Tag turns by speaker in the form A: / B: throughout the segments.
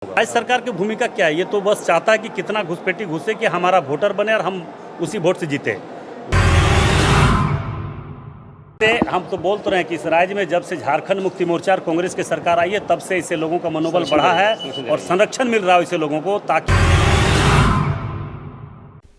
A: राज्य सरकार की भूमिका क्या है? ये तो बस चाहता है कि कितना घुसपैठी घुसे कि हमारा वोटर बने और हम उसी वोट से जीते। हम तो बोल तो रहे हैं कि इस राज्य में जब से झारखंड मुक्ति मोर्चा और कांग्रेस की सरकार आई है तब से इससे लोगों का मनोबल बढ़ा है और संरक्षण मिल रहा है इसे लोगों को, ताकि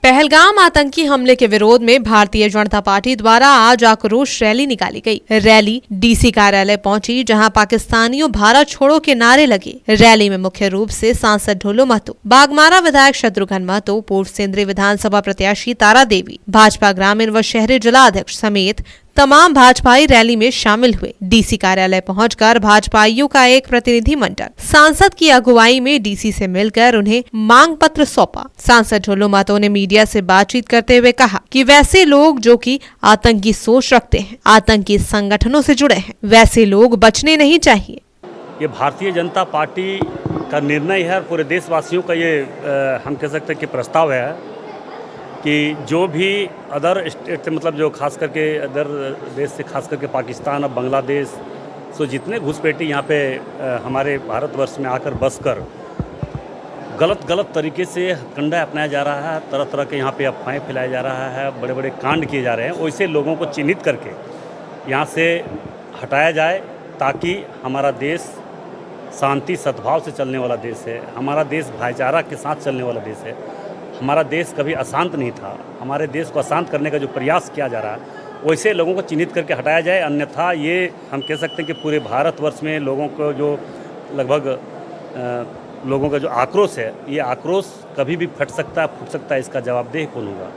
B: पहलगाम आतंकी हमले के विरोध में भारतीय जनता पार्टी द्वारा आज आक्रोश रैली निकाली गई। रैली डीसी कार्यालय पहुंची, जहां पाकिस्तानियों भारत छोड़ो के नारे लगे। रैली में मुख्य रूप से सांसद ढोलो महतो, बागमारा विधायक शत्रुघ्न महतो, पूर्व सेंद्रीय विधानसभा प्रत्याशी तारा देवी, भाजपा ग्रामीण व शहरी जिला अध्यक्ष समेत तमाम भाजपाई रैली में शामिल हुए। डीसी कार्यालय पहुंचकर भाजपाइयों का एक प्रतिनिधि मंडल सांसद की अगुवाई में डीसी से मिलकर उन्हें मांग पत्र सौंपा। सांसद ढोलो महतो ने मीडिया से बातचीत करते हुए कहा कि वैसे लोग जो कि आतंकी सोच रखते हैं, आतंकी संगठनों से जुड़े हैं, वैसे लोग बचने नहीं चाहिए।
A: ये भारतीय जनता पार्टी का निर्णय है और पूरे देशवासियों का ये हम कह सकते हैं कि प्रस्ताव है कि जो भी अदर स्टेट से, मतलब जो खास करके अदर देश से, खास करके पाकिस्तान और बांग्लादेश से जितने घुसपैठी यहाँ पे हमारे भारतवर्ष में आकर बसकर गलत तरीके से कंडा अपनाया जा रहा है, तरह तरह के यहाँ पे अफवाहें फैलाया जा रहा है, बड़े बड़े कांड किए जा रहे हैं, वैसे लोगों को चिन्हित करके यहाँ से हटाया जाए ताकि हमारा देश शांति सद्भाव से चलने वाला देश है, हमारा देश भाईचारा के साथ चलने वाला देश है। हमारा देश कभी अशांत नहीं था। हमारे देश को अशांत करने का जो प्रयास किया जा रहा है वैसे लोगों को चिन्हित करके हटाया जाए, अन्यथा ये हम कह सकते हैं कि पूरे भारतवर्ष में लोगों को जो लगभग लोगों का जो आक्रोश है, ये आक्रोश कभी भी फट सकता है, इसका जवाबदेह कौन होगा।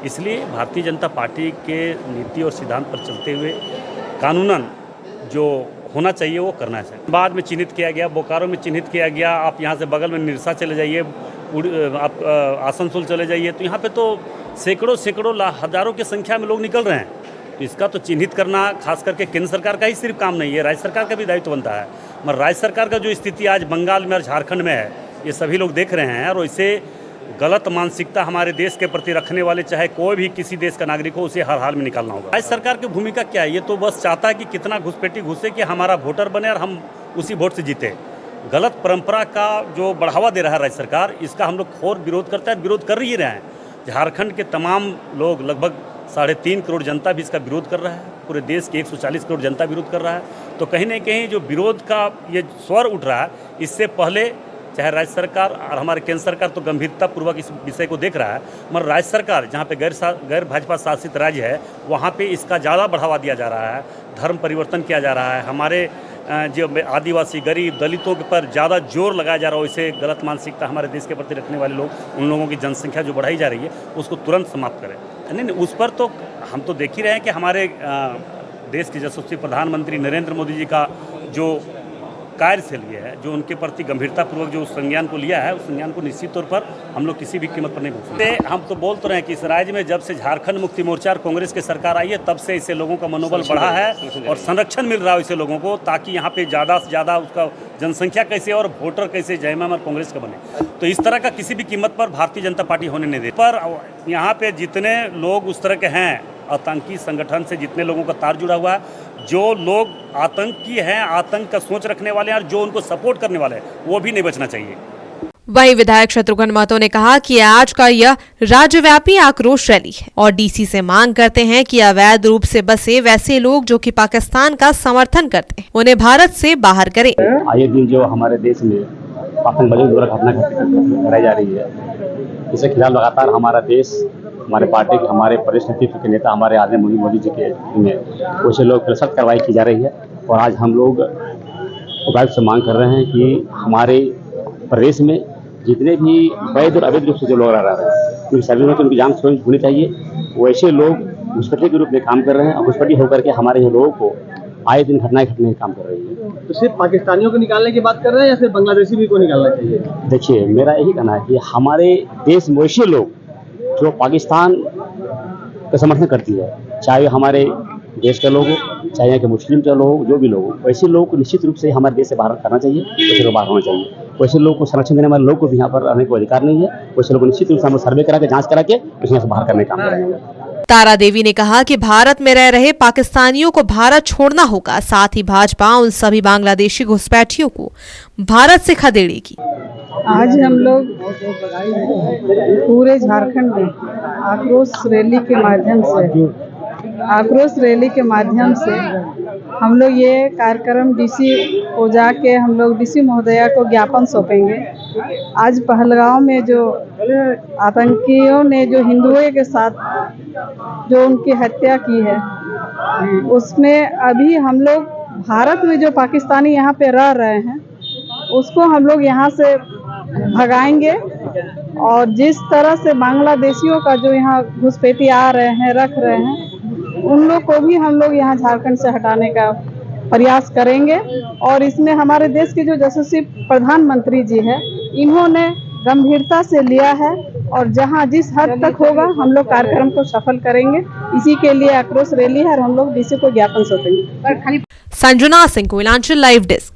A: इसलिए भारतीय जनता पार्टी के नीति और सिद्धांत पर चलते हुए कानूनन जो होना चाहिए वो करना चाहिए। बाद में चिन्हित किया गया, बोकारो में चिन्हित किया गया, आप यहाँ से बगल में निरसा चले जाइए, आप आसनसोल चले जाइए, तो यहाँ पे तो सैकड़ों हजारों की संख्या में लोग निकल रहे हैं। तो इसका तो चिन्हित करना खास करके केंद्र सरकार का ही सिर्फ काम नहीं है, राज्य सरकार का भी दायित्व बनता है। मगर राज्य सरकार का जो स्थिति आज बंगाल में और झारखंड में है, ये सभी लोग देख रहे हैं, और इससे गलत मानसिकता हमारे देश के प्रति रखने वाले, चाहे कोई भी किसी देश का नागरिक हो, उसे हर हाल में निकालना होगा। राज्य सरकार की भूमिका क्या है? ये तो बस चाहता है कि कितना घुसपैठी घुसे कि हमारा वोटर बने और हम उसी वोट से जीते। गलत परंपरा का जो बढ़ावा दे रहा है राज्य सरकार, इसका हम लोग घोर विरोध करते हैं, विरोध कर ही रहे हैं। झारखंड के तमाम लोग, लगभग 3.5 करोड़ जनता भी इसका विरोध कर रहा है, पूरे देश के 140 करोड़ जनता विरोध कर रहा है। तो कहीं न कहीं जो विरोध का ये स्वर उठ रहा है, इससे पहले चाहे राज्य सरकार और हमारे केंद्र सरकार तो गंभीरतापूर्वक इस विषय को देख रहा है, मगर राज्य सरकार जहाँ पे गैर भाजपा शासित राज्य है, वहाँ पे इसका ज़्यादा बढ़ावा दिया जा रहा है, धर्म परिवर्तन किया जा रहा है, हमारे जो आदिवासी, गरीब, दलितों के पर ज़्यादा जोर लगाया जा रहा है। वैसे गलत मानसिकता हमारे देश के प्रति रखने वाले लोग, उन लोगों की जनसंख्या जो बढ़ाई जा रही है, उसको तुरंत समाप्त करें। नहीं, उस पर तो हम तो देख ही रहे हैं कि हमारे देश के यशस्वी प्रधानमंत्री नरेंद्र मोदी जी का जो कार्यशैली है, जो उनके प्रति गंभीरतापूर्वक जो उस संज्ञान को लिया है, उस संज्ञान को निश्चित तौर पर हम लोग किसी भी कीमत पर नहीं भूल सकते। हम तो बोल तो रहे हैं कि इस राज्य में जब से झारखंड मुक्ति मोर्चा और कांग्रेस की सरकार आई है तब से इससे लोगों का मनोबल बढ़ा है और संरक्षण मिल रहा है इसे लोगों को, ताकि यहाँ पे ज़्यादा से ज़्यादा उसका जनसंख्या कैसे और वोटर कैसे जयमाम और कांग्रेस का बने। तो इस तरह का किसी भी कीमत पर भारतीय जनता पार्टी होने नहीं दे। पर यहाँ पे जितने लोग उस तरह के हैं, आतंकी संगठन से जितने लोगों का तार जुड़ा हुआ है, जो लोग आतंकी हैं, आतंक का सोच रखने वाले हैं और जो उनको सपोर्ट करने वाले हैं, वो भी नहीं बचना चाहिए।
B: वहीं विधायक शत्रुघ्न महतो ने कहा कि आज का यह राज्यव्यापी आक्रोश रैली है और डीसी से मांग करते हैं कि अवैध रूप से बसे वैसे लोग जो कि पाकिस्तान का समर्थन करते हैं, उन्हें भारत से बाहर करें।
C: आए दिन जो हमारे देश में आतंकवादियों द्वारा घटना कराई जा रही है, इसके खिलाफ लगातार हमारा देश, हमारे पार्टी के, हमारे प्रदेश नेतृत्व के नेता, हमारे आदरणीय मोदी जी के में वैसे लोग पर सख्त कार्रवाई की जा रही है। और आज हम लोग उपायुक्त से मांग कर रहे हैं कि हमारे प्रदेश में जितने भी वैध और अवैध रूप से जो लोग रह रहे हैं, उनकी सर्विस में उनकी जांच होनी चाहिए। वैसे लोग घुसपैठी के रूप में काम कर रहे हैं और घुसपैठी होकर के हमारे यहाँ लोगों को आए दिन घटनाएं घटने का काम कर रही है।
D: तो सिर्फ पाकिस्तानियों को निकालने की बात कर रहे हैं या फिर बांग्लादेशी भी को निकालना चाहिए?
C: देखिए, मेरा यही कहना है कि हमारे देश में वैसे लोग जो पाकिस्तान का समर्थन करती है, चाहे हमारे देश के लोग हो, चाहे यहाँ के मुस्लिम के लोग हो, जो भी लोग हो, वैसे लोगों को निश्चित रूप से हमारे देश से बाहर करना चाहिए, वैसे लोग बाहर होना चाहिए। वैसे लोगों को संरक्षण देने वाले लोग को भी यहाँ पर रहने का अधिकार नहीं है। वैसे लोगों को निश्चित रूप से हम सर्वे करा के, जाँच करा के यहाँ से बाहर करने का काम करेंगे।
B: तारा देवी ने कहा कि भारत में रह रहे पाकिस्तानियों को भारत छोड़ना होगा, साथ ही भाजपा उन सभी बांग्लादेशी घुसपैठियों को भारत से खदेड़ेगी।
E: आज हम लोग पूरे झारखंड में आक्रोश रैली के माध्यम से हम लोग ये कार्यक्रम डीसी को जाके हम लोग डीसी महोदया को ज्ञापन सौंपेंगे। आज पहलगांव में जो आतंकियों ने जो हिंदुओं के साथ जो उनकी हत्या की है, उसमें अभी हम लोग भारत में जो पाकिस्तानी यहाँ पे रह रहे हैं उसको हम लोग यहाँ से भगाएंगे। और जिस तरह से बांग्लादेशियों का जो यहाँ घुसपैठी आ रहे हैं, रख रहे हैं, उन लोग को भी हम लोग यहाँ झारखंड से हटाने का प्रयास करेंगे। और इसमें हमारे देश के जो यशस्वी प्रधानमंत्री जी है, इन्होंने गंभीरता से लिया है और जहाँ जिस हद तक होगा हम लोग कार्यक्रम को सफल करेंगे। इसी के लिए आक्रोश रैली है और हम लोग डीसी को ज्ञापन सौंपेंगे।
B: संजुना सिंह, कोयलांचल लाइव डेस्क।